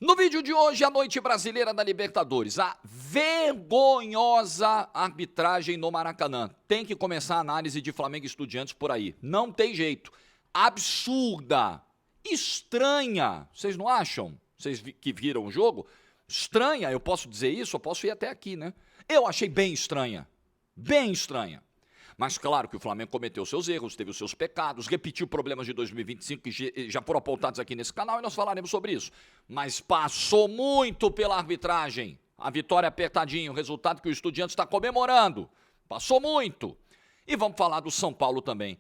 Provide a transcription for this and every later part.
No vídeo de hoje, a noite brasileira da Libertadores, a vergonhosa arbitragem no Maracanã. Tem que começar a análise de Flamengo e Estudiantes por aí. Não tem jeito. Absurda. Estranha. Vocês não acham? Vocês que viram o jogo? Estranha, eu posso dizer isso? Eu posso ir até aqui, né? Eu achei bem estranha. Bem estranha. Mas claro que o Flamengo cometeu seus erros, teve os seus pecados, repetiu problemas de 2025 que já foram apontados aqui nesse canal e nós falaremos sobre isso. Mas passou muito pela arbitragem. A vitória apertadinha, o resultado que o Estudiantes está comemorando. Passou muito. E vamos falar do São Paulo também.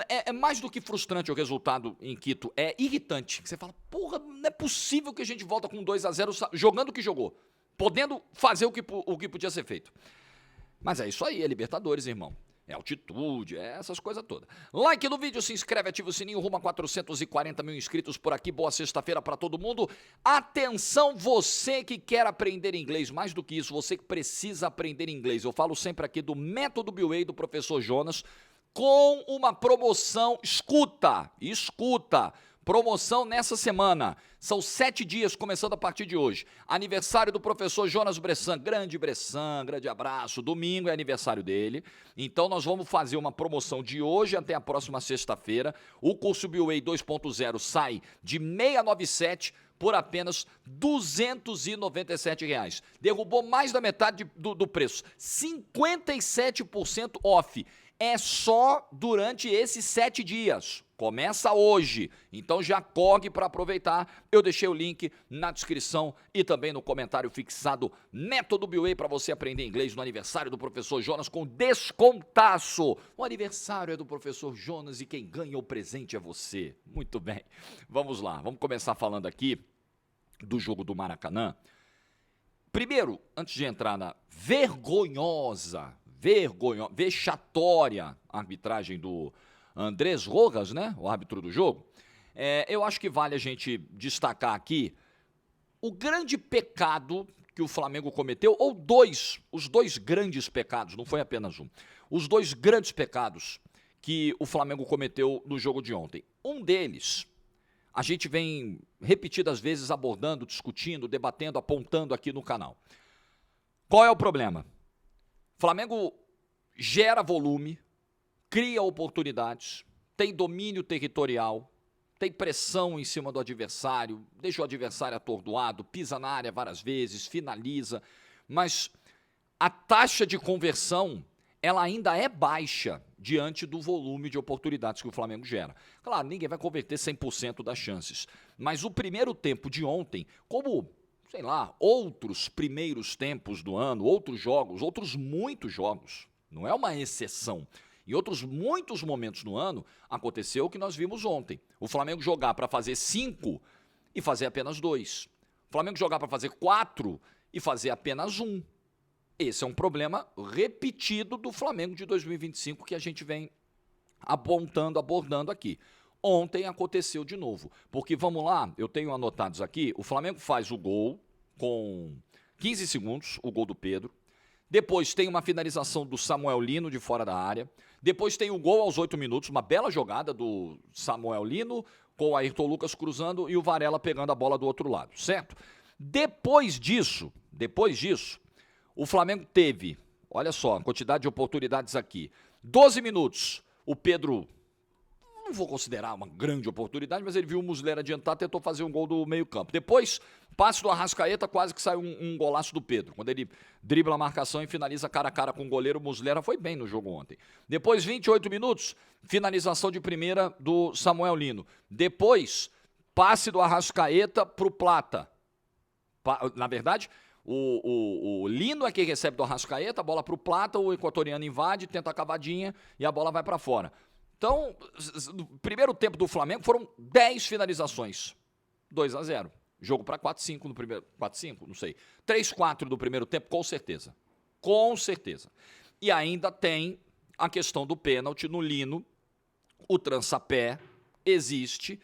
É mais do que frustrante o resultado em Quito, é irritante. Você fala, porra, não é possível que a gente volta com 2-0 jogando o que jogou, podendo fazer o que podia ser feito. Mas é isso aí, é Libertadores, irmão. É altitude, é essas coisas todas. Like no vídeo, se inscreve, ativa o sininho, rumo a 440 mil inscritos por aqui. Boa sexta-feira para todo mundo. Atenção, você que quer aprender inglês, mais do que isso, você que precisa aprender inglês. Eu falo sempre aqui do Método BWay do professor Jonas, com uma promoção, escuta, promoção nessa semana, são 7 dias, começando a partir de hoje, aniversário do professor Jonas Bressan, grande abraço, domingo é aniversário dele, então nós vamos fazer uma promoção de hoje até a próxima sexta-feira, o curso BWay 2.0 sai de 697 por apenas R$ 297, derrubou mais da metade do preço, 57% off. É só durante esses 7 dias. Começa hoje. Então já corre para aproveitar. Eu deixei o link na descrição e também no comentário fixado. Método BWay para você aprender inglês no aniversário do professor Jonas com descontaço. O aniversário é do professor Jonas e quem ganha o presente é você. Muito bem. Vamos lá. Vamos começar falando aqui do jogo do Maracanã. Primeiro, antes de entrar na vexatória arbitragem do Andrés Rojas, né, o árbitro do jogo, eu acho que vale a gente destacar aqui o grande pecado que o Flamengo cometeu, ou os dois grandes pecados, não foi apenas um, os dois grandes pecados que o Flamengo cometeu no jogo de ontem. Um deles, a gente vem repetidas vezes abordando, discutindo, debatendo, apontando aqui no canal. Qual é o problema? Flamengo gera volume, cria oportunidades, tem domínio territorial, tem pressão em cima do adversário, deixa o adversário atordoado, pisa na área várias vezes, finaliza, mas a taxa de conversão, ela ainda é baixa diante do volume de oportunidades que o Flamengo gera. Claro, ninguém vai converter 100% das chances, mas o primeiro tempo de ontem, como sei lá, outros primeiros tempos do ano, outros muitos jogos, não é uma exceção. Em outros muitos momentos no ano, aconteceu o que nós vimos ontem. O Flamengo jogar para fazer 5 e fazer apenas 2. O Flamengo jogar para fazer 4 e fazer apenas 1. Esse é um problema repetido do Flamengo de 2025 que a gente vem abordando aqui. Ontem aconteceu de novo, porque vamos lá, eu tenho anotados aqui, o Flamengo faz o gol com 15 segundos, o gol do Pedro, depois tem uma finalização do Samuel Lino de fora da área, depois tem o gol aos 8 minutos, uma bela jogada do Samuel Lino, com o Ayrton Lucas cruzando e o Varela pegando a bola do outro lado, certo? Depois disso, o Flamengo teve, olha só, a quantidade de oportunidades aqui, 12 minutos, o Pedro, não vou considerar uma grande oportunidade, mas ele viu o Muslera adiantar, tentou fazer um gol do meio campo. Depois, passe do Arrascaeta, quase que saiu um golaço do Pedro. Quando ele dribla a marcação e finaliza cara a cara com o goleiro, o Muslera foi bem no jogo ontem. Depois, 28 minutos, finalização de primeira do Samuel Lino. Depois, passe do Arrascaeta para o Plata. Na verdade, o Lino é quem recebe do Arrascaeta, a bola para o Plata, o equatoriano invade, tenta a cavadinha e a bola vai para fora. Então, no primeiro tempo do Flamengo foram 10 finalizações, 2-0. Jogo para 4-5 no primeiro, 4-5, não sei. 3-4 no primeiro tempo, com certeza. Com certeza. E ainda tem a questão do pênalti no Lino, o trançapé existe,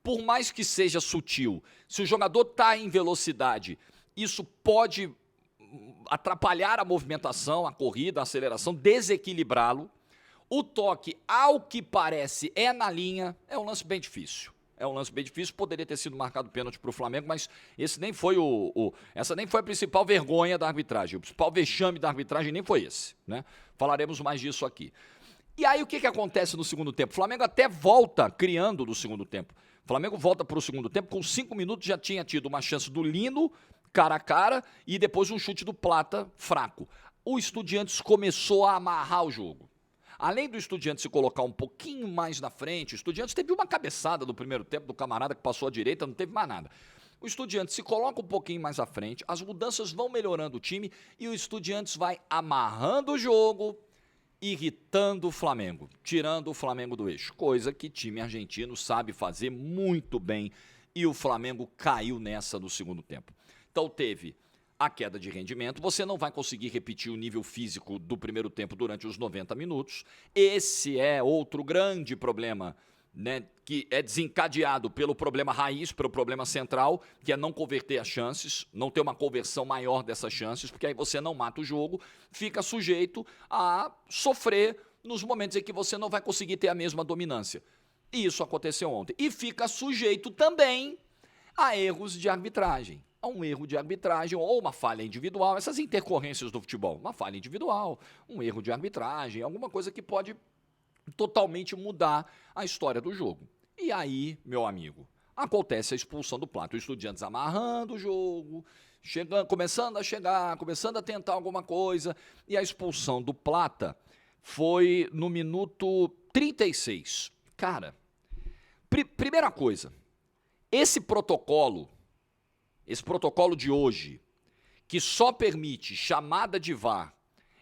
por mais que seja sutil, se o jogador está em velocidade, isso pode atrapalhar a movimentação, a corrida, a aceleração, desequilibrá-lo. O toque, ao que parece, é na linha, é um lance bem difícil. É um lance bem difícil, poderia ter sido marcado pênalti para o Flamengo, mas esse nem foi essa nem foi a principal vergonha da arbitragem. O principal vexame da arbitragem nem foi esse, né? Falaremos mais disso aqui. E aí o que acontece no segundo tempo? O Flamengo até volta criando no segundo tempo. O Flamengo volta para o segundo tempo, com 5 minutos já tinha tido uma chance do Lino, cara a cara, e depois um chute do Plata, fraco. O Estudiantes começou a amarrar o jogo. Além do Estudiantes se colocar um pouquinho mais na frente, o Estudiantes teve uma cabeçada no primeiro tempo do camarada que passou à direita, não teve mais nada. O Estudiantes se coloca um pouquinho mais à frente, as mudanças vão melhorando o time e o Estudiantes vai amarrando o jogo, irritando o Flamengo, tirando o Flamengo do eixo, coisa que time argentino sabe fazer muito bem e o Flamengo caiu nessa no segundo tempo. Então teve a queda de rendimento, você não vai conseguir repetir o nível físico do primeiro tempo durante os 90 minutos. Esse é outro grande problema, né, que é desencadeado pelo problema raiz, pelo problema central, que é não converter as chances, não ter uma conversão maior dessas chances, porque aí você não mata o jogo, fica sujeito a sofrer nos momentos em que você não vai conseguir ter a mesma dominância. E isso aconteceu ontem. E fica sujeito também a erros de arbitragem. A um erro de arbitragem ou uma falha individual, essas intercorrências do futebol, uma falha individual, um erro de arbitragem, alguma coisa que pode totalmente mudar a história do jogo. E aí, meu amigo, acontece a expulsão do Plata. O Estudiantes amarrando o jogo, chegando, começando a chegar, começando a tentar alguma coisa, e a expulsão do Plata foi no minuto 36. Cara, primeira coisa, esse protocolo de hoje, que só permite chamada de VAR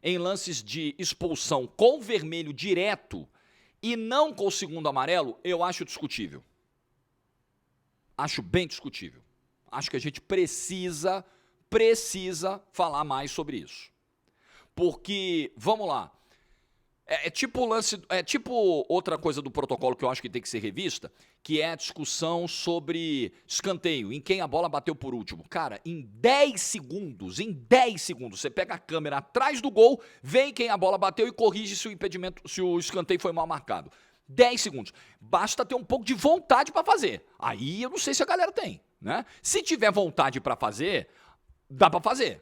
em lances de expulsão com vermelho direto e não com o segundo amarelo, eu acho discutível. Acho bem discutível. Acho que a gente precisa falar mais sobre isso. Porque, vamos lá, é tipo outra coisa do protocolo que eu acho que tem que ser revista, que é a discussão sobre escanteio, em quem a bola bateu por último. Cara, em 10 segundos, você pega a câmera atrás do gol, vê quem a bola bateu e corrige se o escanteio foi mal marcado. 10 segundos. Basta ter um pouco de vontade para fazer. Aí eu não sei se a galera tem, né? Se tiver vontade para fazer, dá para fazer.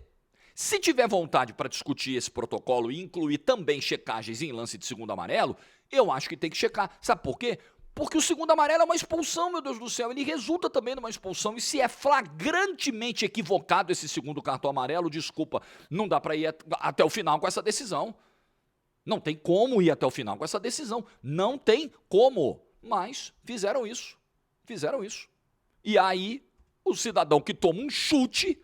Se tiver vontade para discutir esse protocolo e incluir também checagens em lance de segundo amarelo, eu acho que tem que checar. Sabe por quê? Porque o segundo amarelo é uma expulsão, meu Deus do céu. Ele resulta também numa expulsão. E se é flagrantemente equivocado esse segundo cartão amarelo, desculpa, não dá para ir até o final com essa decisão. Não tem como ir até o final com essa decisão. Não tem como. Mas fizeram isso. E aí, o cidadão que toma um chute...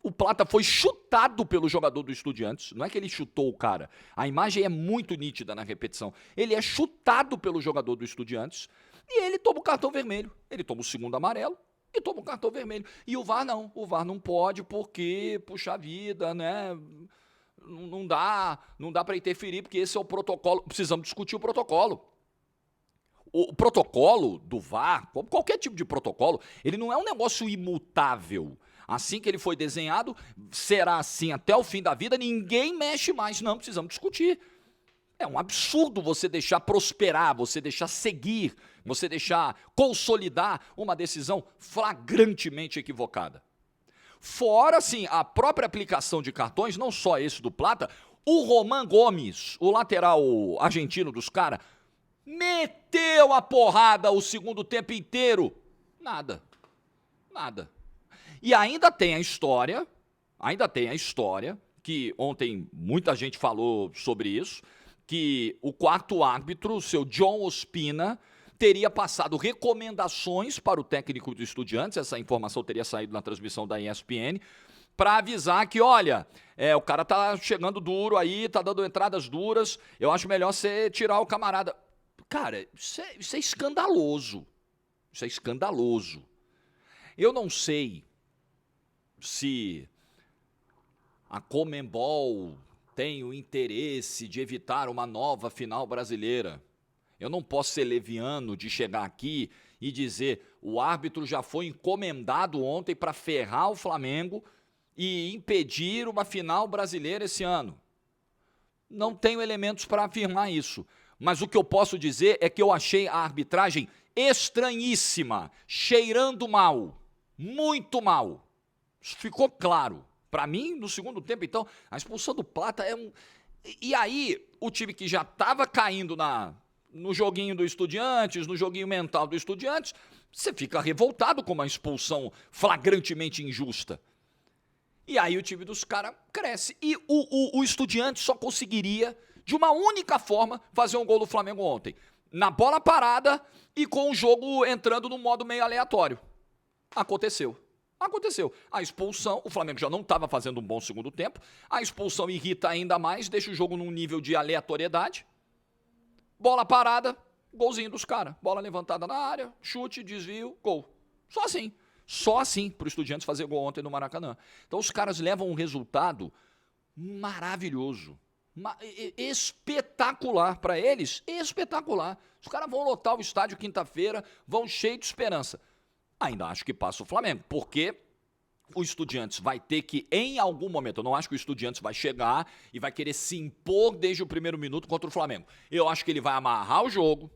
O Plata foi chutado pelo jogador do Estudiantes. Não é que ele chutou o cara. A imagem é muito nítida na repetição. Ele é chutado pelo jogador do Estudiantes e ele toma o cartão vermelho. Ele toma o segundo amarelo e toma o cartão vermelho. E o VAR não. O VAR não pode porque, puxa vida, né? Não dá para interferir porque esse é o protocolo. Precisamos discutir o protocolo. O protocolo do VAR, qualquer tipo de protocolo, ele não é um negócio imutável. Assim que ele foi desenhado, será assim até o fim da vida, ninguém mexe mais. Não, precisamos discutir. É um absurdo você deixar prosperar, você deixar seguir, você deixar consolidar uma decisão flagrantemente equivocada. Fora, assim, a própria aplicação de cartões, não só esse do Plata, o Román Gomes, o lateral argentino dos caras, meteu a porrada o segundo tempo inteiro. Nada. E ainda tem a história, que ontem muita gente falou sobre isso, que o quarto árbitro, o seu John Ospina, teria passado recomendações para o técnico do Estudiantes, essa informação teria saído na transmissão da ESPN, para avisar que, olha, o cara tá chegando duro aí, tá dando entradas duras, eu acho melhor você tirar o camarada. Cara, isso é escandaloso. Isso é escandaloso. Eu não sei se a Conmebol tem o interesse de evitar uma nova final brasileira. Eu não posso ser leviano de chegar aqui e dizer o árbitro já foi encomendado ontem para ferrar o Flamengo e impedir uma final brasileira esse ano. Não tenho elementos para afirmar isso. Mas o que eu posso dizer é que eu achei a arbitragem estranhíssima, cheirando mal, muito mal. Isso ficou claro. Para mim, no segundo tempo, então, a expulsão do Plata é um... E aí, o time que já estava caindo no joguinho do Estudiantes, no joguinho mental do Estudiantes, você fica revoltado com uma expulsão flagrantemente injusta. E aí o time dos caras cresce. E o Estudiantes só conseguiria, de uma única forma, fazer um gol do Flamengo ontem. Na bola parada e com o jogo entrando num modo meio aleatório. Aconteceu. A expulsão, o Flamengo já não estava fazendo um bom segundo tempo. A expulsão irrita ainda mais, deixa o jogo num nível de aleatoriedade. Bola parada, golzinho dos caras. Bola levantada na área, chute, desvio, gol. Só assim para o Estudiantes fazer gol ontem no Maracanã. Então os caras levam um resultado maravilhoso. Espetacular para eles, espetacular. Os caras vão lotar o estádio quinta-feira, vão cheio de esperança. Ainda acho que passa o Flamengo, porque o Estudiantes vai ter que, em algum momento, eu não acho que o Estudiantes vai chegar e vai querer se impor desde o primeiro minuto contra o Flamengo. Eu acho que ele vai amarrar o jogo,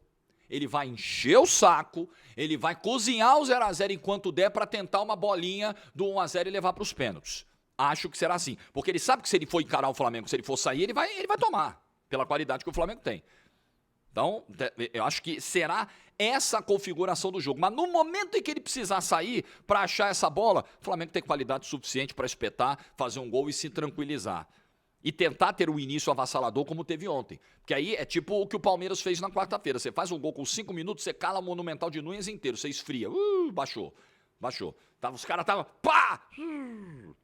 ele vai encher o saco, ele vai cozinhar o 0x0 enquanto der para tentar uma bolinha do 1x0 e levar para os pênaltis. Acho que será assim, porque ele sabe que se ele for encarar o Flamengo, se ele for sair, ele vai tomar, pela qualidade que o Flamengo tem. Então, eu acho que será essa a configuração do jogo. Mas no momento em que ele precisar sair para achar essa bola, o Flamengo tem qualidade suficiente para espetar, fazer um gol e se tranquilizar. E tentar ter um início avassalador como teve ontem. Porque aí é tipo o que o Palmeiras fez na quarta-feira. Você faz um gol com 5 minutos, você cala o Monumental de Núñez inteiro, você esfria. Baixou. Os caras estavam, pá!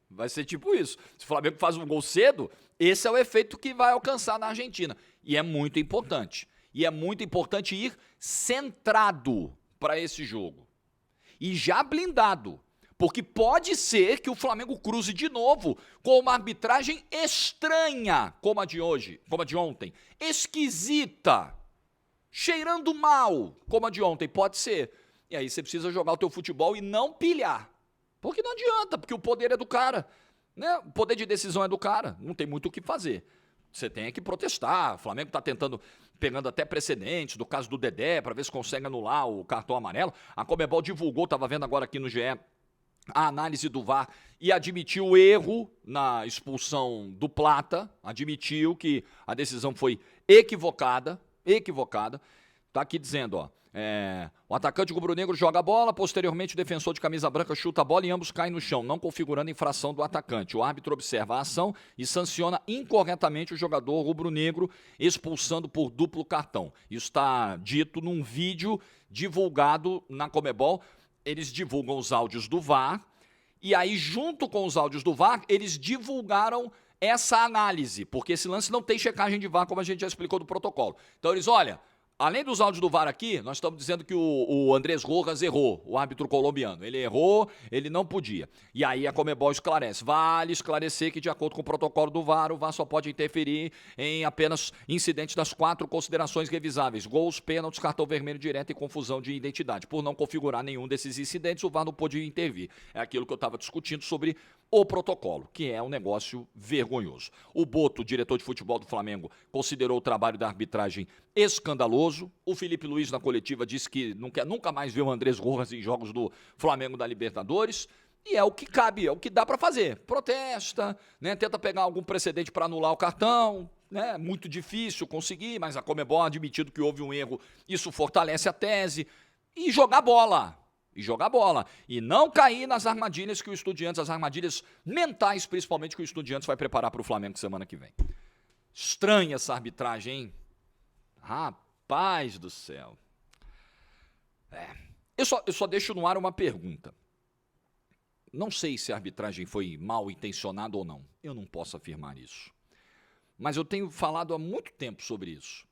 Vai ser tipo isso. Se o Flamengo faz um gol cedo, esse é o efeito que vai alcançar na Argentina. E é muito importante. E é muito importante ir centrado para esse jogo. E já blindado. Porque pode ser que o Flamengo cruze de novo com uma arbitragem estranha, como a de hoje, como a de ontem. Esquisita. Cheirando mal, como a de ontem. Pode ser. E aí você precisa jogar o teu futebol e não pilhar. Porque não adianta, porque o poder é do cara. Né? O poder de decisão é do cara. Não tem muito o que fazer. Você tem que protestar. O Flamengo está pegando até precedentes do caso do Dedé, para ver se consegue anular o cartão amarelo. A Conmebol divulgou, estava vendo agora aqui no GE, a análise do VAR e admitiu o erro na expulsão do Plata, admitiu que a decisão foi equivocada. Está aqui dizendo, ó. O atacante rubro-negro joga a bola, posteriormente o defensor de camisa branca chuta a bola e ambos caem no chão, não configurando infração do atacante. O árbitro observa a ação e sanciona incorretamente o jogador rubro-negro, expulsando por duplo cartão. Isso está dito num vídeo divulgado na Conmebol. Eles divulgam os áudios do VAR e aí, junto com os áudios do VAR, eles divulgaram essa análise, porque esse lance não tem checagem de VAR, como a gente já explicou do protocolo. Então eles, olha... Além dos áudios do VAR aqui, nós estamos dizendo que o Andrés Rojas errou, o árbitro colombiano. Ele errou, ele não podia. E aí a Conmebol esclarece. Vale esclarecer que, de acordo com o protocolo do VAR, o VAR só pode interferir em apenas incidentes das 4 considerações revisáveis: gols, pênaltis, cartão vermelho direto e confusão de identidade. Por não configurar nenhum desses incidentes, o VAR não pôde intervir. É aquilo que eu estava discutindo sobre o protocolo, que é um negócio vergonhoso. O Boto, diretor de futebol do Flamengo, considerou o trabalho da arbitragem escandaloso. O Felipe Luiz, na coletiva, disse que não quer nunca mais ver o Andrés Rojas em jogos do Flamengo da Libertadores. E é o que cabe, é o que dá para fazer. Protesta, né, tenta pegar algum precedente para anular o cartão. Né, muito difícil conseguir, mas a Conmebol ha admitido que houve um erro. Isso fortalece a tese. E jogar bola. E não cair nas armadilhas que o Estudiantes, as armadilhas mentais, principalmente, que o Estudiantes vai preparar para o Flamengo semana que vem. Estranha essa arbitragem, hein? Rapaz do céu. Eu só deixo no ar uma pergunta. Não sei se a arbitragem foi mal intencionada ou não. Eu não posso afirmar isso. Mas eu tenho falado há muito tempo sobre isso.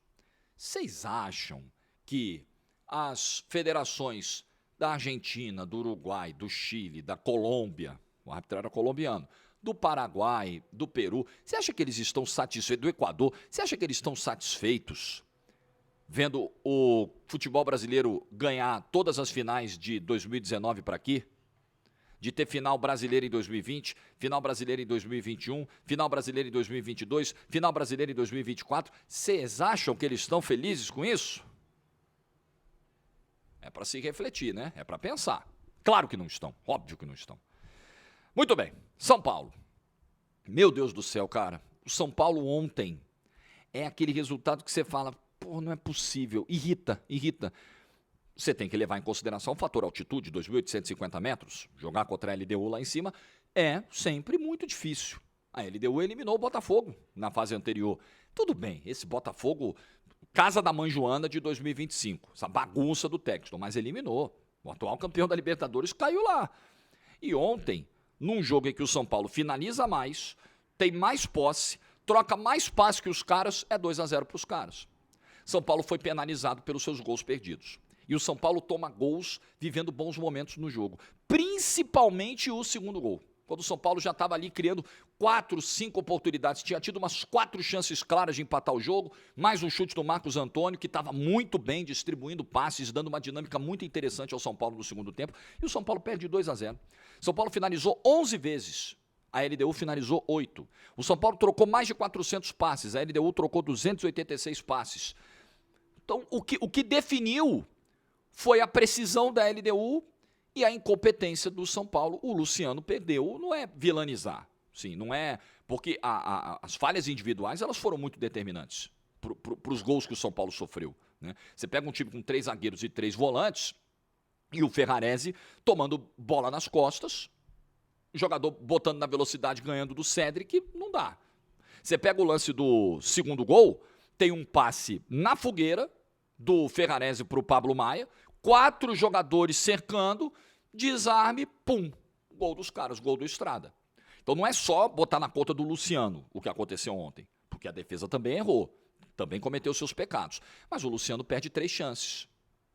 Vocês acham que as federações da Argentina, do Uruguai, do Chile, da Colômbia, o árbitro era colombiano, do Paraguai, do Peru, você acha que eles estão satisfeitos, do Equador, você acha que eles estão satisfeitos vendo o futebol brasileiro ganhar todas as finais de 2019 para aqui? De ter final brasileira em 2020, final brasileira em 2021, final brasileira em 2022, final brasileira em 2024. Vocês acham que eles estão felizes com isso? É para se refletir, né? É para pensar. Claro que não estão, óbvio que não estão. Muito bem, São Paulo. Meu Deus do céu, cara. O São Paulo ontem é aquele resultado que você fala, pô, não é possível. Irrita. Você tem que levar em consideração o fator altitude, 2.850 metros. Jogar contra a LDU lá em cima é sempre muito difícil. A LDU eliminou o Botafogo na fase anterior. Tudo bem, esse Botafogo, casa da mãe Joana de 2025, essa bagunça do Texton, mas eliminou. O atual campeão da Libertadores caiu lá. E ontem, num jogo em que o São Paulo finaliza mais, tem mais posse, troca mais passe que os caras, é 2-0 para os caras. São Paulo foi penalizado pelos seus gols perdidos. E o São Paulo toma gols vivendo bons momentos no jogo. Principalmente o segundo gol. Quando o São Paulo já estava ali criando 4, 5 oportunidades. Tinha tido umas 4 chances claras de empatar o jogo. Mais um chute do Marcos Antônio, que estava muito bem distribuindo passes, dando uma dinâmica muito interessante ao São Paulo no segundo tempo. E o São Paulo perde 2-0. São Paulo finalizou 11 vezes. A LDU finalizou 8. O São Paulo trocou mais de 400 passes. A LDU trocou 286 passes. Então, o que definiu foi a precisão da LDU e a incompetência do São Paulo. O Luciano perdeu, não é vilanizar, sim, não é, porque as falhas individuais elas foram muito determinantes para os gols que o São Paulo sofreu, né? Você pega um time com 3 zagueiros e 3 volantes e o Ferrarese tomando bola nas costas, o jogador botando na velocidade, ganhando do Cédric, não dá. Você pega o lance do segundo gol, tem um passe na fogueira do Ferrarese para o Pablo Maia, 4 jogadores cercando, desarme, pum, gol dos caras, gol do Estrada. Então não é só botar na conta do Luciano o que aconteceu ontem, porque a defesa também errou, também cometeu seus pecados. Mas o Luciano perde 3 chances.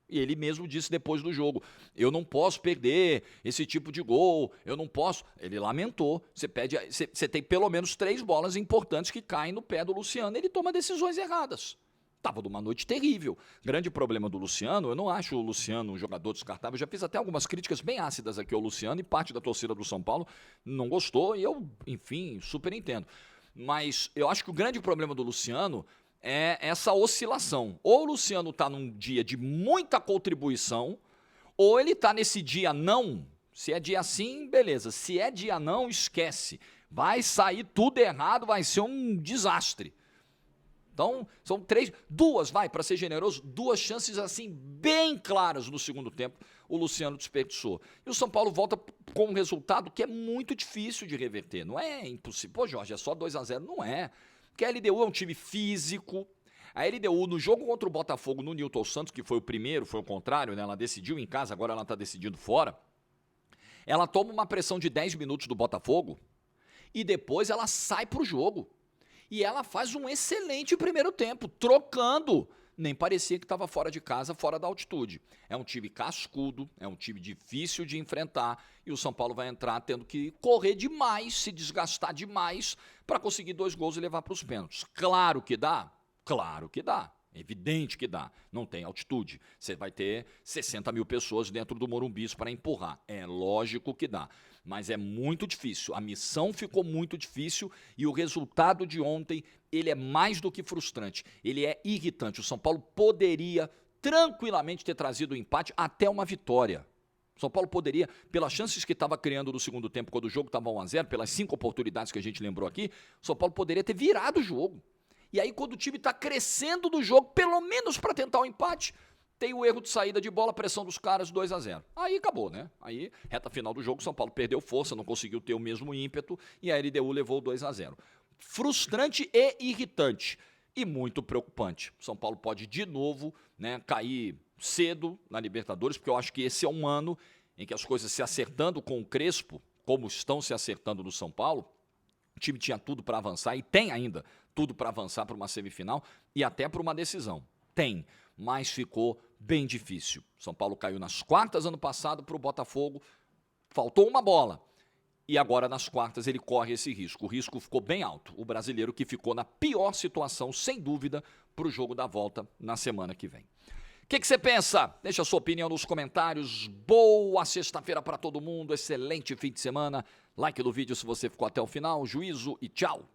E ele mesmo disse depois do jogo, eu não posso perder esse tipo de gol, eu não posso. Ele lamentou, você tem pelo menos 3 bolas importantes que caem no pé do Luciano, ele toma decisões erradas. Estava numa noite terrível. Grande problema do Luciano, eu não acho o Luciano um jogador descartável. Eu já fiz até algumas críticas bem ácidas aqui ao Luciano e parte da torcida do São Paulo não gostou e eu, enfim, super entendo. Mas eu acho que o grande problema do Luciano é essa oscilação. Ou o Luciano está num dia de muita contribuição, ou ele está nesse dia não. Se é dia sim, beleza. Se é dia não, esquece. Vai sair tudo errado, vai ser um desastre. Então, são 2, para ser generoso, 2 chances assim bem claras no segundo tempo, o Luciano desperdiçou. E o São Paulo volta com um resultado que é muito difícil de reverter. Não é impossível. Pô, Jorge, é só 2-0. Não é. Porque a LDU é um time físico. A LDU, no jogo contra o Botafogo, no Newton Santos, que foi o primeiro, foi o contrário, né? Ela decidiu em casa, agora ela está decidindo fora. Ela toma uma pressão de 10 minutos do Botafogo e depois ela sai para o jogo. E ela faz um excelente primeiro tempo, trocando. Nem parecia que estava fora de casa, fora da altitude. É um time cascudo, é um time difícil de enfrentar e o São Paulo vai entrar tendo que correr demais, se desgastar demais para conseguir 2 gols e levar para os pênaltis. Claro que dá, evidente que dá. Não tem altitude. Você vai ter 60 mil pessoas dentro do Morumbi para empurrar. É lógico que dá. Mas é muito difícil. A missão ficou muito difícil e o resultado de ontem, ele é mais do que frustrante. Ele é irritante. O São Paulo poderia tranquilamente ter trazido o empate até uma vitória. O São Paulo poderia, pelas chances que estava criando no segundo tempo, quando o jogo estava 1-0, pelas 5 oportunidades que a gente lembrou aqui, o São Paulo poderia ter virado o jogo. E aí, quando o time está crescendo do jogo, pelo menos para tentar o empate, tem o erro de saída de bola, pressão dos caras, 2-0. Aí acabou, né? Aí, reta final do jogo, São Paulo perdeu força, não conseguiu ter o mesmo ímpeto e a LDU levou 2-0. Frustrante e irritante. E muito preocupante. São Paulo pode, de novo, né, cair cedo na Libertadores, porque eu acho que esse é um ano em que as coisas se acertando com o Crespo, como estão se acertando no São Paulo, o time tinha tudo para avançar e tem ainda tudo para avançar para uma semifinal e até para uma decisão. Tem, mas ficou bem difícil. São Paulo caiu nas quartas ano passado para o Botafogo, faltou uma bola. E agora nas quartas ele corre esse risco. O risco ficou bem alto. O brasileiro que ficou na pior situação, sem dúvida, para o jogo da volta na semana que vem. O que você pensa? Deixa a sua opinião nos comentários. Boa sexta-feira para todo mundo. Excelente fim de semana. Like no vídeo se você ficou até o final. Juízo e tchau.